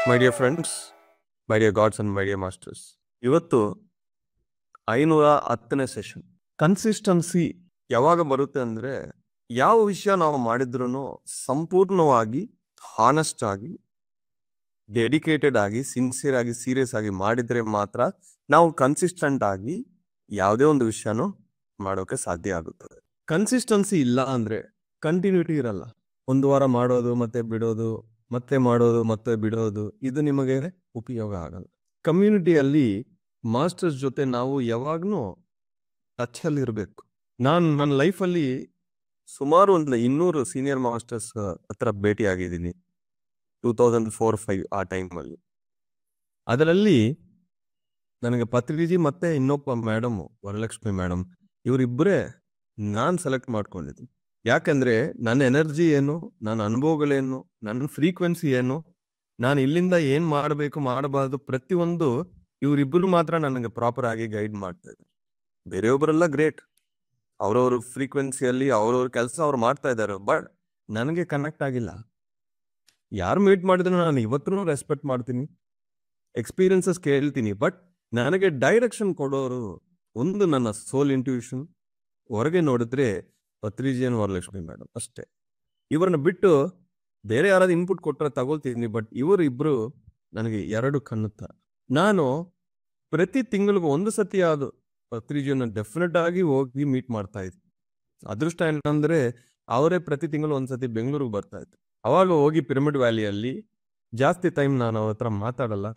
My dear friends, my dear God's and my dear masters, ಇವತ್ತು 510ನೇ session. Consistency ಯಾವಾಗ ಬರುತ್ತೆ ಅಂದ್ರೆ, ಯಾವ ವಿಷಯ ನಾವು ಮಾಡಿದ್ರು ಸಂಪೂರ್ಣವಾಗಿ ಹಾನೆಸ್ಟ್ ಆಗಿ, ಡೆಡಿಕೇಟೆಡ್ ಆಗಿ, ಸಿನ್ಸಿಯರ್ ಆಗಿ, ಸೀರಿಯಸ್ ಆಗಿ ಮಾಡಿದ್ರೆ ಮಾತ್ರ ನಾವು ಕನ್ಸಿಸ್ಟೆಂಟ್ ಆಗಿ ಯಾವುದೇ ಒಂದು ವಿಷಯನೂ ಮಾಡೋಕೆ ಸಾಧ್ಯ ಆಗುತ್ತದೆ. ಕನ್ಸಿಸ್ಟೆನ್ಸಿ ಇಲ್ಲ ಅಂದ್ರೆ ಕಂಟಿನ್ಯೂಟಿ ಇರಲ್ಲ. ಒಂದು ವಾರ ಮಾಡೋದು ಮತ್ತೆ ಬಿಡೋದು, ಮತ್ತೆ ಮಾಡೋದು ಮತ್ತೆ ಬಿಡೋದು, ಇದು ನಿಮಗೆ ಉಪಯೋಗ ಆಗಲ್ಲ. ಕಮ್ಯುನಿಟಿಯಲ್ಲಿ ಮಾಸ್ಟರ್ಸ್ ಜೊತೆ ನಾವು ಯಾವಾಗ್ಲೂ ಟಚ್ ಅಲ್ಲಿ ಇರಬೇಕು. ನಾನು ನನ್ನ ಲೈಫಲ್ಲಿ ಸುಮಾರು ಒಂದು 200 ಸೀನಿಯರ್ ಮಾಸ್ಟರ್ಸ್ ಹತ್ರ ಭೇಟಿ ಆಗಿದ್ದೀನಿ 2004-5 ಆ ಟೈಮಲ್ಲಿ. ಅದರಲ್ಲಿ ನನಗೆ ಪತ್ರಿಜಿ ಮತ್ತೆ ಇನ್ನೊಬ್ಬ ಮೇಡಮ್, ವರಲಕ್ಷ್ಮಿ ಮೇಡಮ್, ಇವರಿಬ್ಬರೇ ನಾನು ಸೆಲೆಕ್ಟ್ ಮಾಡ್ಕೊಂಡಿದ್ದೀನಿ. ಯಾಕಂದ್ರೆ ನನ್ನ ಎನರ್ಜಿ ಏನು, ನನ್ನ ಅನುಭವಗಳೇನು, ನನ್ನ ಫ್ರೀಕ್ವೆನ್ಸಿ ಏನು, ನಾನು ಇಲ್ಲಿಂದ ಏನ್ ಮಾಡಬೇಕು ಮಾಡಬಾರ್ದು, ಪ್ರತಿಯೊಂದು ಇವರಿಬ್ಬರು ಮಾತ್ರ ನನಗೆ ಪ್ರಾಪರ್ ಆಗಿ ಗೈಡ್ ಮಾಡ್ತಾ ಇದ್ದಾರೆ. ಬೇರೆಯೊಬ್ಬರೆಲ್ಲ ಗ್ರೇಟ್, ಅವ್ರವ್ರ ಫ್ರೀಕ್ವೆನ್ಸಿಯಲ್ಲಿ ಅವ್ರವ್ರ ಕೆಲಸ ಅವ್ರು ಮಾಡ್ತಾ ಇದ್ದಾರೆ, ಬಟ್ ನನಗೆ ಕನೆಕ್ಟ್ ಆಗಿಲ್ಲ. ಯಾರು ಮೀಟ್ ಮಾಡಿದ್ರು ನಾನು ಇವತ್ತೂ ರೆಸ್ಪೆಕ್ಟ್ ಮಾಡ್ತೀನಿ, ಎಕ್ಸ್ಪೀರಿಯನ್ಸಸ್ ಕೇಳ್ತೀನಿ, ಬಟ್ ನನಗೆ ಡೈರೆಕ್ಷನ್ ಕೊಡೋರು ಒಂದು ನನ್ನ ಸೋಲ್ ಇಂಟ್ಯೂಷನ್. ಹೊರಗೆ ನೋಡಿದ್ರೆ ಪತ್ರಿಜಿಯನ್, ವರಲಕ್ಷ್ಮಿ ಮೇಡಮ್ ಅಷ್ಟೇ. ಇವ್ರನ್ನ ಬಿಟ್ಟು ಬೇರೆ ಯಾರಾದ್ರು ಇನ್ಪುಟ್ ಕೊಟ್ಟರೆ ತಗೊಳ್ತೀನಿ, ಬಟ್ ಇವರು ಇಬ್ರು ನನಗೆ ಎರಡು ಕಣ್ಣುತ್ತ. ನಾನು ಪ್ರತಿ ತಿಂಗಳಿಗೂ ಒಂದು ಸತಿ ಆದ ಪತ್ರಿಜಿಯನ್ನ ಡೆಫಿನೆಟ್ ಆಗಿ ಹೋಗಿ ಮೀಟ್ ಮಾಡ್ತಾ ಇದ್ದೆ. ಅದೃಷ್ಟ ಏನಂದ್ರೆ ಅವರೇ ಪ್ರತಿ ತಿಂಗಳು ಒಂದ್ಸತಿ ಬೆಂಗಳೂರಿಗೆ ಬರ್ತಾ ಇದ್ರು. ಅವಾಗ ಹೋಗಿ ಪಿರಮಿಡ್ ವ್ಯಾಲಿಯಲ್ಲಿ ಜಾಸ್ತಿ ಟೈಮ್ ನಾನು ಅವ್ರ ಹತ್ರ ಮಾತಾಡಲ್ಲ,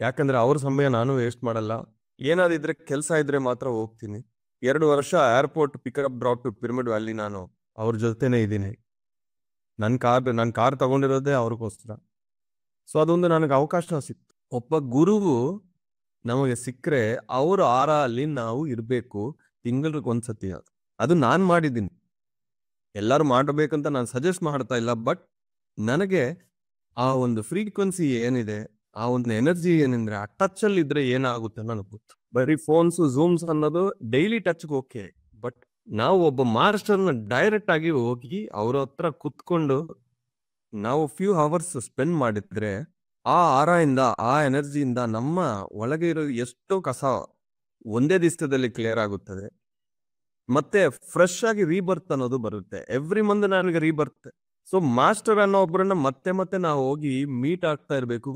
ಯಾಕಂದ್ರೆ ಅವ್ರ ಸಮಯ ನಾನು ವೇಸ್ಟ್ ಮಾಡಲ್ಲ. ಏನಾದಿದ್ರೆ ಕೆಲಸ ಇದ್ರೆ ಮಾತ್ರ ಹೋಗ್ತೀನಿ. 2 ವರ್ಷ airport pickup drop to Pyramid Valley ನಾನು ಅವ್ರ ಜೊತೆನೇ ಇದ್ದೀನಿ. ನನ್ನ ಕಾರ್ ತಗೊಂಡಿರೋದೇ ಅವ್ರಿಗೋಸ್ಕರ. ಸೊ ಅದೊಂದು ನನಗೆ ಅವಕಾಶ ಸಿಕ್ತು. ಒಬ್ಬ ಗುರುವು ನಮಗೆ ಸಿಕ್ಕರೆ ಅವ್ರ ಆರ ಅಲ್ಲಿ ನಾವು ಇರಬೇಕು ತಿಂಗಳಿಗೆ ಒಂದ್ಸತಿ. ಅದು ನಾನು ಮಾಡಿದ್ದೀನಿ, ಎಲ್ಲರೂ ಮಾಡಬೇಕಂತ ನಾನು ಸಜೆಸ್ಟ್ ಮಾಡ್ತಾ ಇಲ್ಲ, ಬಟ್ ನನಗೆ ಆ ಒಂದು ಫ್ರೀಕ್ವೆನ್ಸಿ ಏನಿದೆ, ಆ ಒಂದು ಎನರ್ಜಿ ಏನಿದ್ರೆ ಆ ಟಚ್ ಅಲ್ಲಿ ಇದ್ರೆ ಏನಾಗುತ್ತೆ ನನಗೆ ಗೊತ್ತು. ಬರೀ ಫೋನ್ಸ್ ಝೂಮ್ಸ್ ಅನ್ನೋದು ಡೈಲಿ ಟಚ್ಗೆ ಓಕೆ, ಬಟ್ ನಾವು ಒಬ್ಬ ಮಾಸ್ಟರ್ನ ಡೈರೆಕ್ಟ್ ಆಗಿ ಹೋಗಿ ಅವ್ರ ಹತ್ರ ಕುತ್ಕೊಂಡು ನಾವು ಫ್ಯೂ ಅವರ್ಸ್ ಸ್ಪೆಂಡ್ ಮಾಡಿದ್ರೆ ಆ ಆರದಿಂದ, ಆ ಎನರ್ಜಿಯಿಂದ ನಮ್ಮ ಒಳಗೆ ಇರೋ ಎಷ್ಟೋ ಕಸ ಒಂದೇ ದಿವಸದಲ್ಲಿ ಕ್ಲಿಯರ್ ಆಗುತ್ತದೆ. ಮತ್ತೆ ಫ್ರೆಶ್ ಆಗಿ ರೀಬರ್ತ್ ಅನ್ನೋದು ಬರುತ್ತೆ. ಎವ್ರಿ ಮಂತ್ ನನಗೆ ರೀಬರ್ತ್. ಸೊ ಮಾಸ್ಟರ್ ಅನ್ನೋ ಒಬ್ಬರನ್ನ ಮತ್ತೆ ಮತ್ತೆ ನಾವು ಹೋಗಿ ಮೀಟ್ ಆಗ್ತಾ ಇರ್ಬೇಕು.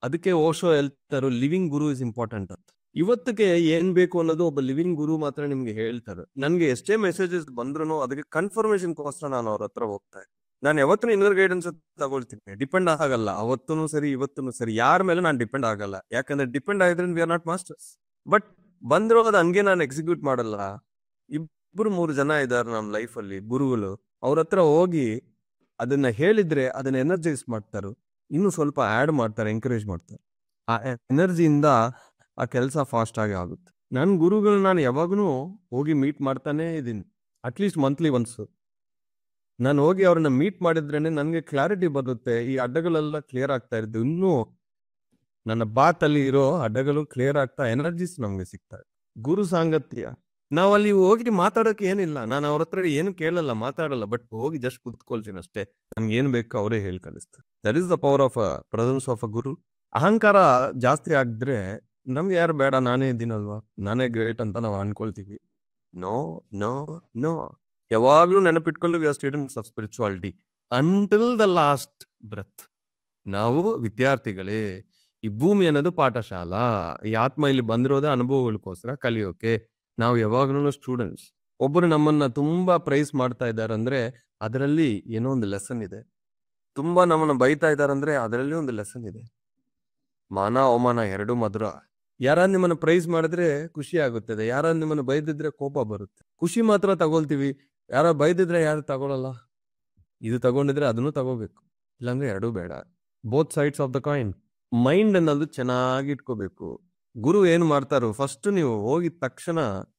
ಅದಕ್ಕೆ ಓಶೋ ಹೇಳ್ತಾರೋ ಲಿವಿಂಗ್ ಗುರು ಇಸ್ ಇಂಪಾರ್ಟೆಂಟ್ ಅಂತ. ಇವತ್ತಿಗೆ ಏನ್ ಬೇಕು ಅನ್ನೋದು ಒಬ್ಬ ಲಿವಿಂಗ್ ಗುರು ಮಾತ್ರ ನಿಮ್ಗೆ ಹೇಳ್ತಾರೆ. ನನ್ಗೆ ಎಷ್ಟೇ ಮೆಸೇಜಸ್ ಬಂದ್ರು ಅದಕ್ಕೆ ಕನ್ಫರ್ಮೇಶನ್ಗೋಸ್ಕರ ನಾನು ಅವ್ರ ಹತ್ರ ಹೋಗ್ತಾ ಇದ್ದೆ. ನಾನು ಯಾವತ್ತೂ ಇನ್ನರ್ ಗೈಡೆನ್ಸ್ ತಗೊಳ್ತೀನಿ, ಡಿಪೆಂಡ್ ಆಗಲ್ಲ. ಅವತ್ತೂ ಸರಿ ಇವತ್ತೂ ಸರಿ ಯಾರ ಮೇಲೆ ನಾನು ಡಿಪೆಂಡ್ ಆಗಲ್ಲ, ಯಾಕಂದ್ರೆ ಡಿಪೆಂಡ್ ಆಗಿದ್ರೆ we are not masters. But ಬಂದಿರೋದು ಹಂಗೆ ನಾನು ಎಕ್ಸಿಕ್ಯೂಟ್ ಮಾಡಲ್ಲ. 2-3 ಜನ ಇದ್ದಾರೆ ನಮ್ಮ ಲೈಫಲ್ಲಿ ಗುರುಗಳು, ಅವ್ರ ಹತ್ರ ಹೋಗಿ ಅದನ್ನ ಹೇಳಿದ್ರೆ ಅದನ್ನ ಎನರ್ಜೈಸ್ ಮಾಡ್ತಾರೆ, ಇನ್ನು ಸ್ವಲ್ಪ ಆಡ್ ಮಾಡ್ತಾರೆ, ಎಂಕರೇಜ್ ಮಾಡ್ತಾರೆ. ಆ ಎನರ್ಜಿಯಿಂದ ಆ ಕೆಲಸ ಫಾಸ್ಟ್ ಆಗಿ ಆಗುತ್ತೆ. ನನ್ನ ಗುರುಗಳು ನಾನು ಯಾವಾಗೂ ಹೋಗಿ ಮೀಟ್ ಮಾಡ್ತಾನೆ ಇದ್ದೀನಿ, ಅಟ್ಲೀಸ್ಟ್ ಮಂತ್ಲಿ ಒನ್ಸ್. ನಾನು ಹೋಗಿ ಅವ್ರನ್ನ ಮೀಟ್ ಮಾಡಿದ್ರೇನೆ ನನಗೆ ಕ್ಲಾರಿಟಿ ಬರುತ್ತೆ. ಈ ಅಡ್ಡಗಳೆಲ್ಲ ಕ್ಲಿಯರ್ ಆಗ್ತಾ ಇದ್ದು, ಇನ್ನೂ ನನ್ನ ಬಾತಲ್ಲಿ ಇರೋ ಅಡ್ಡಗಳು ಕ್ಲಿಯರ್ ಆಗ್ತಾ, ಎನರ್ಜೀಸ್ ನಮ್ಗೆ ಸಿಗ್ತಾ ಇದೆ. ಗುರು ಸಾಂಗತ್ಯ, ನಾವು ಅಲ್ಲಿ ಹೋಗಿ ಮಾತಾಡೋಕೆ ಏನಿಲ್ಲ, ನಾನು ಅವ್ರ ಹತ್ರ ಏನು ಕೇಳಲ್ಲ, ಮಾತಾಡಲ್ಲ, ಬಟ್ ಹೋಗಿ ಜಸ್ಟ್ ಕುತ್ಕೊಳ್ತೀನಿ ಅಷ್ಟೇ. ನನ್ಗೆ ಏನ್ ಬೇಕು ಅವರೇ ಹೇಳಿ ಕಳಿಸ್ತಾರೆ. That is the power of presence of a guru. ಅಹಂಕಾರ ಜಾಸ್ತಿ ಆಗಿದ್ರೆ ನಮ್ಗೆ ಯಾರು ಬೇಡ, ನಾನೇ ಇದ್ದೀನಲ್ವಾ, ನಾನೇ ಗ್ರೇಟ್ ಅಂತ ನಾವು ಅನ್ಕೊಳ್ತೀವಿ. ನೋ ನೋ ನೋ, ಯಾವಾಗ್ಲೂ ನೆನಪಿಟ್ಕೊಂಡು we are students of spirituality until the last breath. ನಾವು ವಿದ್ಯಾರ್ಥಿಗಳೇ. ಈ ಭೂಮಿ ಅನ್ನೋದು ಪಾಠಶಾಲಾ. ಈ ಆತ್ಮ ಇಲ್ಲಿ ಬಂದಿರೋದೇ ಅನುಭವಗಳಿಗೋಸ್ಕರ ಕಲಿಯೋಕೆ. ನಾವು ಯಾವಾಗ್ಲೂ ಸ್ಟೂಡೆಂಟ್ಸ್. ಒಬ್ಬರು ನಮ್ಮನ್ನ ತುಂಬಾ ಪ್ರೈಸ್ ಮಾಡ್ತಾ ಇದ್ದಾರೆ ಅಂದ್ರೆ ಅದರಲ್ಲಿ ಏನೋ ಒಂದು ಲೆಸನ್ ಇದೆ. ತುಂಬಾ ನಮ್ಮನ್ನ ಬೈತಾ ಇದ್ದಾರೆ ಅಂದ್ರೆ ಅದರಲ್ಲಿ ಒಂದು ಲೆಸನ್ ಇದೆ. ಮಾನ ಅವಮಾನ ಎರಡು ಮಧುರ. ಯಾರಾದ್ ನಿಮ್ಮನ್ನ ಪ್ರೈಸ್ ಮಾಡಿದ್ರೆ ಖುಷಿ ಆಗುತ್ತದೆ, ಯಾರಾದ್ ನಿಮ್ಮನ್ನ ಬೈದಿದ್ರೆ ಕೋಪ ಬರುತ್ತೆ. ಖುಷಿ ಮಾತ್ರ ತಗೊಳ್ತೀವಿ, ಯಾರ ಬೈದಿದ್ರೆ ಯಾರು ತಗೊಳಲ್ಲ. ಇದು ತಗೊಂಡಿದ್ರೆ ಅದನ್ನು ತಗೋಬೇಕು, ಇಲ್ಲಾಂದ್ರೆ ಎರಡೂ ಬೇಡ. Both sides of the coin. Mind ಅನ್ನೋದು ಚೆನ್ನಾಗಿ ಇಟ್ಕೋಬೇಕು. ಗುರು ಏನ್ ಮಾಡ್ತಾರೋ, ಫಸ್ಟ್ ನೀವು ಹೋಗಿದ ತಕ್ಷಣ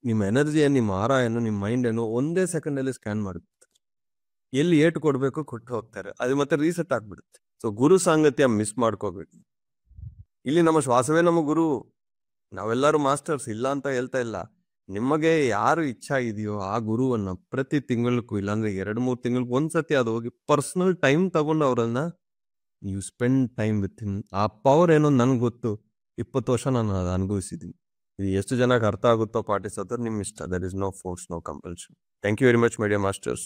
ನಿಮ್ಮ ಎನರ್ಜಿಯನ್ನು, ನಿಮ್ಮ ಆರ ಏನು, ನಿಮ್ಮ ಮೈಂಡ್ ಏನು ಒಂದೇ ಸೆಕೆಂಡ್ ಅಲ್ಲಿ ಸ್ಕ್ಯಾನ್ ಮಾಡುತ್ತೆ. ಎಲ್ಲಿ ಏಟು ಕೊಡ್ಬೇಕು ಕೊಟ್ಟು ಹೋಗ್ತಾರೆ, ಅದು ಮತ್ತೆ ರೀಸೆಟ್ ಆಗ್ಬಿಡುತ್ತೆ. ಸೊ ಗುರು ಸಾಂಗತ್ಯ ಮಿಸ್ ಮಾಡ್ಕೋಬೇಕು. ಇಲ್ಲಿ ನಮ್ಮ ಶ್ವಾಸವೇ ನಮ್ಮ ಗುರು. ನಾವೆಲ್ಲರೂ ಮಾಸ್ಟರ್ಸ್ ಇಲ್ಲ ಅಂತ ಹೇಳ್ತಾ ಇಲ್ಲ. ನಿಮಗೆ ಯಾರು ಇಚ್ಛಾ ಇದೆಯೋ ಆ ಗುರುವನ್ನ ಪ್ರತಿ ತಿಂಗಳಿಗೂ, ಇಲ್ಲಾಂದ್ರೆ 2-3 ತಿಂಗಳಿಗೆ ಒಂದ್ಸತಿ ಅದು ಹೋಗಿ ಪರ್ಸನಲ್ ಟೈಮ್ ತಗೊಂಡು ಅವರನ್ನ you spend time with him. ಆ ಪವರ್ ಏನೋ ನನಗೆ ಗೊತ್ತು. 20 ವರ್ಷ ನಾನು ಅದು ಅನುಭವಿಸಿದ್ದೀನಿ. ಇದು ಎಷ್ಟು ಜನಕ್ಕೆ ಅರ್ಥ ಆಗುತ್ತೋ ಪಾರ್ಟಿಸಿಪೇಟ್ ನಿಮ್ಮ ಇಷ್ಟ. There is no force, no compulsion. Thank you very much my dear masters.